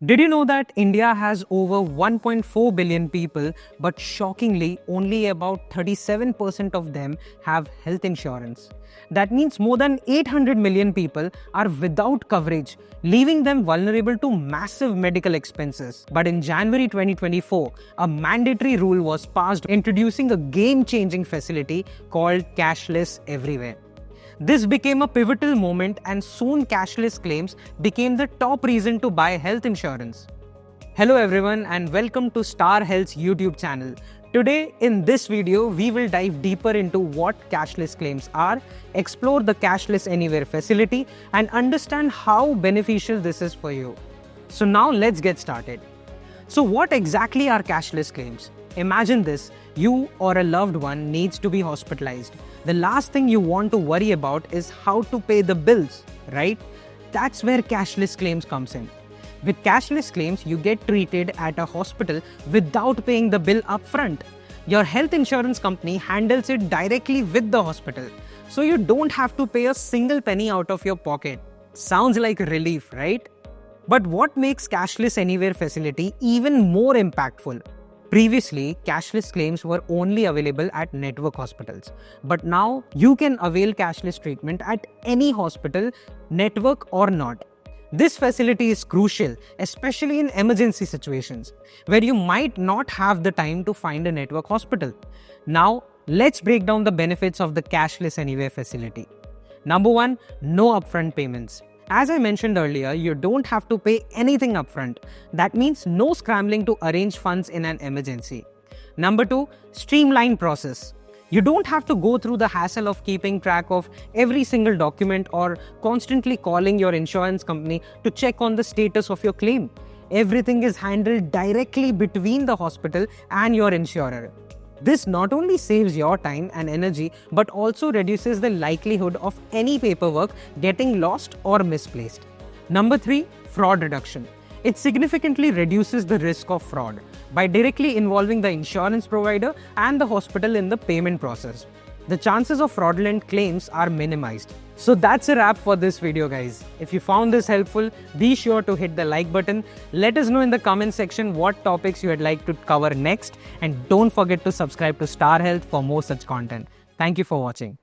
Did you know that India has over 1.4 billion people, but shockingly, only about 37% of them have health insurance? That means more than 800 million people are without coverage, leaving them vulnerable to massive medical expenses. But in January 2024, a mandatory rule was passed introducing a game-changing facility called Cashless Everywhere. This became a pivotal moment, and soon cashless claims became the top reason to buy health insurance. Hello everyone and welcome to Star Health's YouTube channel. Today in this video, we will dive deeper into what cashless claims are, explore the Cashless Anywhere facility and understand how beneficial this is for you. So now let's get started. So what exactly are cashless claims? Imagine this, you or a loved one needs to be hospitalized. The last thing you want to worry about is how to pay the bills, right? That's where cashless claims comes in. With cashless claims, you get treated at a hospital without paying the bill upfront. Your health insurance company handles it directly with the hospital, so you don't have to pay a single penny out of your pocket. Sounds like a relief, right? But what makes Cashless Anywhere facility even more impactful? Previously, cashless claims were only available at network hospitals. But now, you can avail cashless treatment at any hospital, network or not. This facility is crucial, especially in emergency situations, where you might not have the time to find a network hospital. Now, let's break down the benefits of the Cashless Anywhere facility. Number 1, no upfront payments. As I mentioned earlier, you don't have to pay anything upfront. That means no scrambling to arrange funds in an emergency. Number 2, streamlined process. You don't have to go through the hassle of keeping track of every single document or constantly calling your insurance company to check on the status of your claim. Everything is handled directly between the hospital and your insurer. This not only saves your time and energy, but also reduces the likelihood of any paperwork getting lost or misplaced. Number 3, fraud reduction. It significantly reduces the risk of fraud by directly involving the insurance provider and the hospital in the payment process. The chances of fraudulent claims are minimized. So that's a wrap for this video, guys. If you found this helpful, be sure to hit the like button. Let us know in the comment section what topics you would like to cover next. And don't forget to subscribe to Star Health for more such content. Thank you for watching.